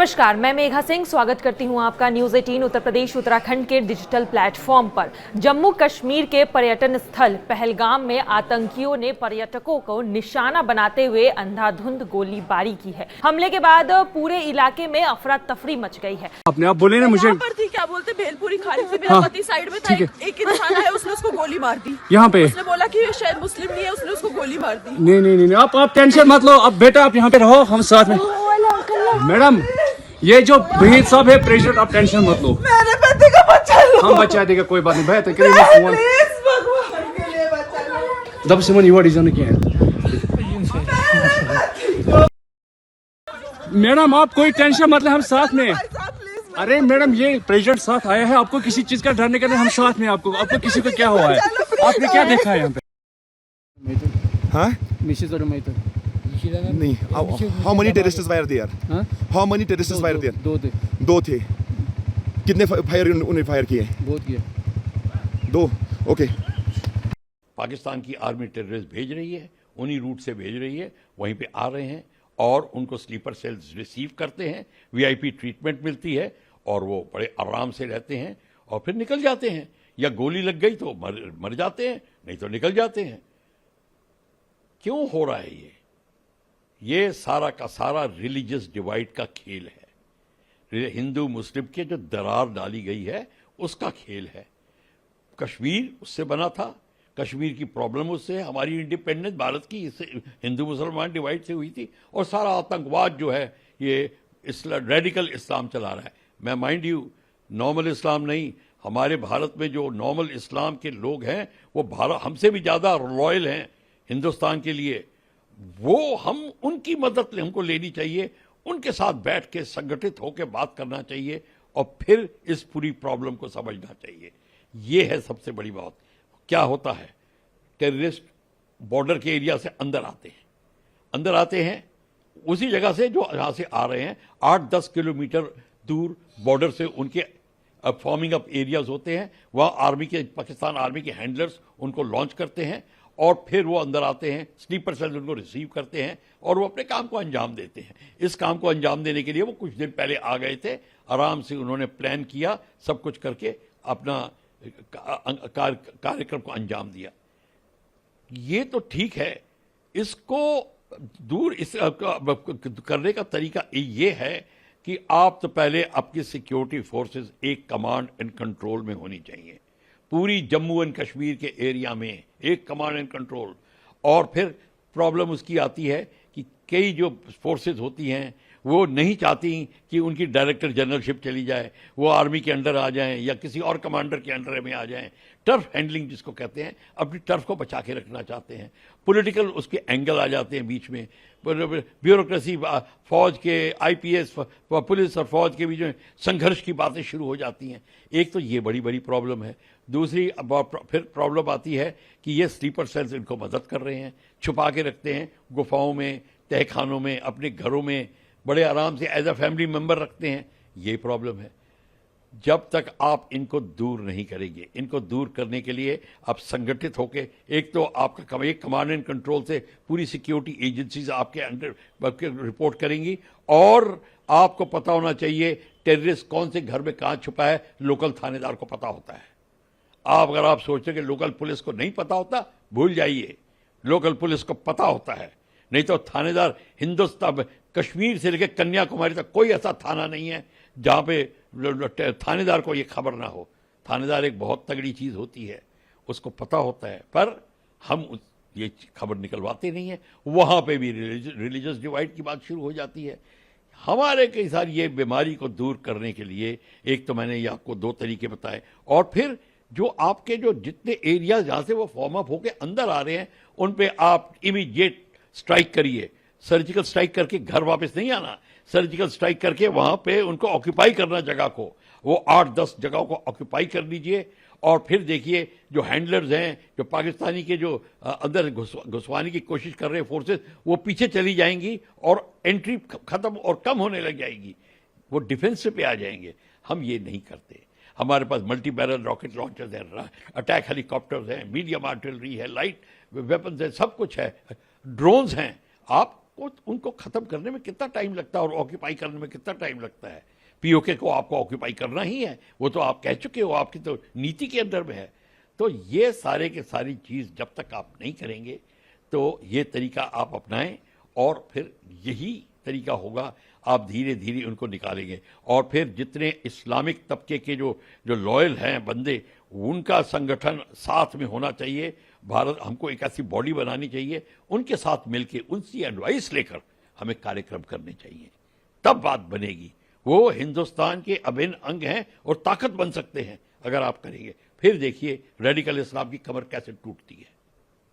नमस्कार, मैं मेघा सिंह स्वागत करती हूं आपका न्यूज़ 18 उत्तर प्रदेश उत्तराखंड के डिजिटल प्लेटफॉर्म पर। जम्मू कश्मीर के पर्यटन स्थल पहलगाम में आतंकियों ने पर्यटकों को निशाना बनाते हुए अंधाधुंध गोलीबारी की है। हमले के बाद पूरे इलाके में अफरा तफरी मच गई है। अपने आप बोले ना, मुझे पर थी, क्या बोलते भेलपुरी खाने से मेरा पति साइड में था, एक इंसान है उसने उसको गोली मार दी। यहाँ पे उसने बोला कि शायद मुस्लिम नहीं है, उसने उसको गोली मार दी। नहीं, आप टेंशन मत लो। अब बेटा आप यहाँ पे रहो, हम साथ में। मैडम ये जो भीड़ सब है प्रेसिडेंट, आप टेंशन मत लो। मेरे पति का बच्चा लो। हम बचा देगा, कोई बात नहीं। भैया तो प्लीज भगवान के लिए बचा लो। दब सिमन युवा डिजाइन किया है। मैडम आप कोई टेंशन मत ले, हम साथ में। अरे मैडम ये प्रेसिडेंट साथ आया है, आपको किसी चीज का डरने का नहीं, हम साथ में। आपको किसी को क्या हुआ है? आपने क्या देखा है यहाँ पे? हाँ नहीं, नहीं, how many terrorists were there? How many terrorists were there? दो थे। कितने फायर उन्हें फायर किए? बहुत किया। दो। ओके। पाकिस्तान की आर्मी टेररिस्ट भेज रही है, उन्हीं रूट से भेज रही है, वहीं पे आ रहे हैं और उनको स्लीपर सेल्स रिसीव करते हैं, वीआईपी ट्रीटमेंट मिलती है और वो बड़े आराम से रहते हैं और फिर निकल जाते हैं। या गोली लग गई तो मर जाते हैं, नहीं तो निकल जाते हैं। क्यों हो रहा है ये सारा का सारा रिलीजियस डिवाइड का खेल है। हिंदू मुस्लिम के जो दरार डाली गई है उसका खेल है। कश्मीर उससे बना था, कश्मीर की प्रॉब्लम उससे, हमारी इंडिपेंडेंस भारत की इससे हिंदू मुसलमान डिवाइड से हुई थी। और सारा आतंकवाद जो है ये रेडिकल इस्लाम चला रहा है। मैं माइंड यू नॉर्मल इस्लाम नहीं, हमारे भारत में जो नॉर्मल इस्लाम के लोग हैं वो भारत हमसे भी ज़्यादा लॉयल हैं हिंदुस्तान के लिए। वो हम उनकी मदद हमको लेनी चाहिए, उनके साथ बैठ के संगठित होकर बात करना चाहिए और फिर इस पूरी प्रॉब्लम को समझना चाहिए। ये है सबसे बड़ी बात। क्या होता है, टेररिस्ट बॉर्डर के एरिया से अंदर आते हैं उसी जगह से जो यहाँ से आ रहे हैं। 8-10 किलोमीटर दूर बॉर्डर से उनके फॉर्मिंग अप एरियाज होते हैं, वहाँ आर्मी के, पाकिस्तान आर्मी के हैंडलर्स उनको लॉन्च करते हैं और फिर वो अंदर आते हैं, स्लीपर सेल उनको रिसीव करते हैं और वो अपने काम को अंजाम देते हैं। इस काम को अंजाम देने के लिए वो कुछ दिन पहले आ गए थे, आराम से उन्होंने प्लान किया, सब कुछ करके अपना कार्यक्रम को अंजाम दिया। ये तो ठीक है, इसको दूर करने का तरीका ये है कि आप तो पहले आपकी सिक्योरिटी फोर्सेस एक कमांड एंड कंट्रोल में होनी चाहिए। पूरी जम्मू एंड कश्मीर के एरिया में एक कमांड एंड कंट्रोल। और फिर प्रॉब्लम उसकी आती है कि कई जो फोर्सेस होती हैं वो नहीं चाहती कि उनकी डायरेक्टर जनरलशिप चली जाए, वो आर्मी के अंडर आ जाएं या किसी और कमांडर के अंडर में आ जाएं। टर्फ हैंडलिंग जिसको कहते हैं, अपनी टर्फ को बचा के रखना चाहते हैं। पॉलिटिकल उसके एंगल आ जाते हैं बीच में, ब्यूरोक्रेसी, फौज के, आईपीएस, पुलिस और फौज के बीच में संघर्ष की बातें शुरू हो जाती हैं। एक तो ये बड़ी प्रॉब्लम है। दूसरी फिर प्रॉब्लम आती है कि ये स्लीपर सेल्स इनको मदद कर रहे हैं, छुपा के रखते हैं गुफाओं में, तहखानों में, अपने घरों में बड़े आराम से एज अ फैमिली मेंबर रखते हैं। ये प्रॉब्लम है। जब तक आप इनको दूर नहीं करेंगे, इनको दूर करने के लिए आप संगठित होकर, एक तो आपका एक कमांड एंड कंट्रोल से पूरी सिक्योरिटी एजेंसीज आपके अंडर रिपोर्ट करेंगी और आपको पता होना चाहिए टेररिस्ट कौन से घर में कहाँ छुपा है, लोकल थानेदार को पता होता है। अगर आप सोचते कि लोकल पुलिस को नहीं पता होता, भूल जाइए, लोकल पुलिस को पता होता है। नहीं तो थानेदार हिंदुस्तान, कश्मीर से लेकर कन्याकुमारी तक कोई ऐसा थाना नहीं है जहाँ पे थानेदार को ये खबर ना हो। थानेदार एक बहुत तगड़ी चीज़ होती है, उसको पता होता है, पर हम ये खबर निकलवाते नहीं हैं। वहाँ पे भी रिलीजियस डिवाइड की बात शुरू हो जाती है। हमारे कई सारी ये बीमारी को दूर करने के लिए एक तो मैंने ये आपको 2 तरीके बताए, और फिर जो आपके जो जितने एरिया जहाँ से वो फॉर्म अप होके अंदर आ रहे हैं उन पे आप इमीडिएट स्ट्राइक करिए। सर्जिकल स्ट्राइक करके घर वापस नहीं आना, सर्जिकल स्ट्राइक करके वहाँ पे उनको ऑक्यूपाई करना जगह को, वो 8-10 जगहों को ऑक्यूपाई कर लीजिए। और फिर देखिए जो हैंडलर्स हैं, जो पाकिस्तानी के जो अंदर घुसवाने की कोशिश कर रहे हैं फोर्सेस, वो पीछे चली जाएंगी और एंट्री खत्म और कम होने लग जाएगी, वो डिफेंस पे आ जाएंगे। हम ये नहीं करते। हमारे पास मल्टी बैरल रॉकेट लॉन्चर्स हैं, अटैक हेलीकॉप्टर्स हैं, मीडियम आर्टिलरी है, लाइट वेपन्स है, सब कुछ है, ड्रोन्स हैं। आप आपको उनको खत्म करने में कितना टाइम लगता है और ऑक्यूपाई करने में कितना टाइम लगता है। पीओके को आपको ऑक्यूपाई करना ही है, वो तो आप कह चुके हो, आपकी तो नीति के अंदर में है। तो ये सारे के सारी चीज जब तक आप नहीं करेंगे तो ये तरीका आप अपनाएं और फिर यही तरीका होगा, आप धीरे धीरे उनको निकालेंगे। और फिर जितने इस्लामिक तबके के जो लॉयल हैं बंदे, उनका संगठन साथ में होना चाहिए। भारत हमको एक ऐसी बॉडी बनानी चाहिए, उनके साथ मिलके उनसे एडवाइस लेकर हमें कार्यक्रम करने चाहिए, तब बात बनेगी। वो हिंदुस्तान के अभिन्न अंग हैं और ताकत बन सकते हैं अगर आप करेंगे। फिर देखिए रेडिकल इस्लाम की कमर कैसे टूटती है।